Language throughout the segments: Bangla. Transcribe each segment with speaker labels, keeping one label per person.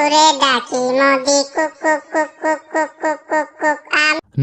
Speaker 1: জোরে ডাকি Modi cook cook cook cook cook cook cook cook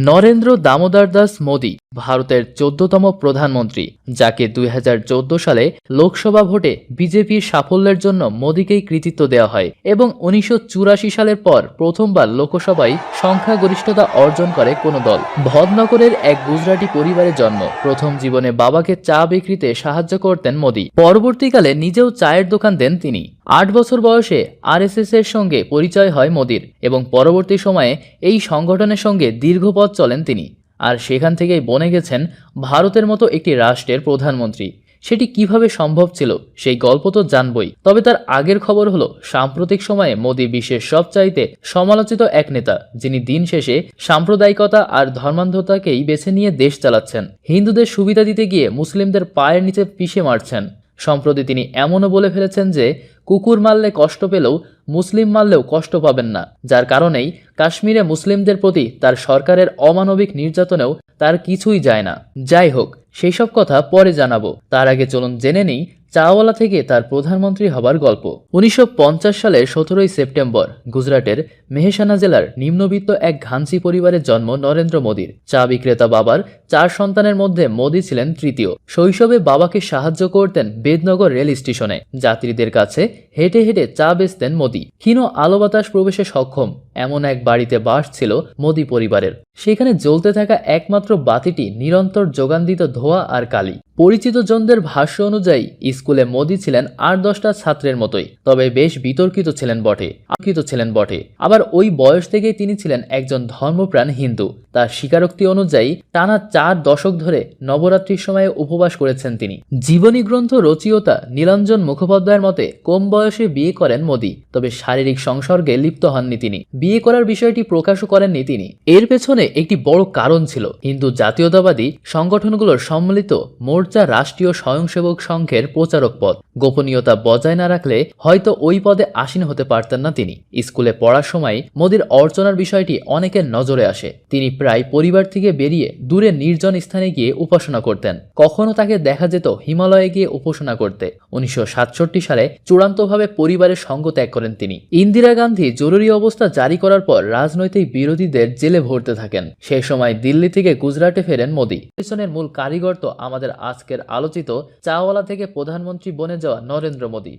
Speaker 2: Narendra Damodar Das Modi ভারতের ১৪তম প্রধানমন্ত্রী, যাকে ২০১৪ সালে লোকসভা ভোটে বিজেপির সাফল্যের জন্য মোদিকেই কৃতিত্ব দেওয়া হয় এবং ১৯৮৪ সালের পর প্রথমবার লোকসভায় সংখ্যাগরিষ্ঠতা অর্জন করে কোনো দল। ভদনগরের এক গুজরাটি পরিবারে জন্ম। প্রথম জীবনে বাবাকে চা বিক্রিতে সাহায্য করতেন মোদি। পরবর্তীকালে নিজেও চায়ের দোকান দেন তিনি। ৮ বছর বয়সে আরএসএস এর সঙ্গে পরিচয় হয় মোদির এবং পরবর্তী সময়ে এই সংগঠনের সঙ্গে দীর্ঘ পথ চলেন তিনি, আর সেখান থেকেই বনে গেছেন ভারতের মতো একটি রাষ্ট্রের প্রধানমন্ত্রী। সেটি কিভাবে সম্ভব ছিল সেই গল্প তো জানবই, তবে তার আগের খবর হলো সাম্প্রতিক সময়ে মোদি বিশ্বের সবচাইতে সমালোচিত এক নেতা, যিনি দিন শেষে সাম্প্রদায়িকতা আর ধর্মান্ধতাকেই বেছে নিয়ে দেশ চালাচ্ছেন। হিন্দুদের সুবিধা দিতে গিয়ে মুসলিমদের পায়ের নিচে পিষে মারছেন। সম্প্রতি তিনি এমনও বলে ফেলেছেন যে কুকুর মারলে কষ্ট পেলেও মুসলিম মারলেও কষ্ট পাবেন না, যার কারণেই কাশ্মীরে মুসলিমদের প্রতি তার সরকারের অমানবিক নির্যাতনেও তার কিছুই যায় না। যাই হোক, সেই সব কথা পরে জানাবো। তার আগে চলুন জেনে নিই চাওয়ালা থেকে তার প্রধানমন্ত্রী হবার গল্প। ১৯৫০ সালের ১৭ই সেপ্টেম্বর গুজরাটের মেহসানা জেলার নিম্নবিত্ত এক ঘানসি পরিবারে জন্ম নরেন্দ্র মোদির। চা বিক্রেতা বাবার ৪ সন্তানের মধ্যে মোদি ছিলেন তৃতীয়। শৈশবে বাবাকে সাহায্য করতেন বেদনগর রেল স্টেশনে। যাত্রীদের কাছে হেঁটে হেঁটে চা বেচতেন মোদি। ক্ষীণ আলো বাতাস প্রবেশে সক্ষম এমন এক বাড়িতে বাস ছিল মোদি পরিবারের। সেখানে জ্বলতে থাকা একমাত্র বাতিটি নিরন্তর যোগান দিত ধোঁয়া আর কালি। পরিচিত জনদের ভাষ্য অনুযায়ী স্কুলে মোদি ছিলেন ৮-১০টা ছাত্রের মতোই, তবে বেশ বিতর্কিত ছিলেন বটে। আবার ওই বয়স থেকেই তিনি ছিলেন একজন ধর্মপ্রাণ হিন্দু। তার স্বীকারোক্তি অনুযায়ী টানা ৪ দশক ধরে নবরাত্রির সময়ে উপবাস করেছেন তিনি। জীবনী গ্রন্থ রচয়িতা নীলাঞ্জন মুখোপাধ্যায়ের মতে কম বয়সে বিয়ে করেন মোদি, তবে শারীরিক সংসর্গে লিপ্ত হননি তিনি। বিয়ে করার বিষয়টি প্রকাশও করেননি তিনি। এর পেছনে একটি বড় কারণ ছিল হিন্দু জাতীয়তাবাদী সংগঠনগুলোর সম্মিলিত মোর্চা রাষ্ট্রীয় স্বয়ংসেবক সংঘের প্রচারক পদ। গোপনীয়তা বজায় না রাখলে হয়তো ওই পদে আসীন হতে পারতেন না তিনি। স্কুলে পড়ার সময় মোদির অর্চনার বিষয়টি অনেকের নজরে আসে। তিনি প্রায় পরিবার থেকে বেরিয়ে দূরে নির্জন স্থানে গিয়ে উপাসনা করতেন। কখনো তাকে দেখা যেত হিমালয়ে গিয়ে উপাসনা করতে। ১৯৬৭ সালে চূড়ান্তভাবে পরিবারের সঙ্গ ত্যাগ করেন তিনি। ইন্দিরা গান্ধী জরুরি অবস্থা জারি করার পর রাজনৈতিক বিরোধীদের জেলে ভরতে থাকেন। সেই সময় দিল্লি থেকে গুজরাটে ফেরেন মোদি। পিছনের মূল কারিগর তো আমাদের আজকের আলোচিত চাওয়ালা থেকে প্রধানমন্ত্রী বনে যাওয়া নরেন্দ্র মোদি।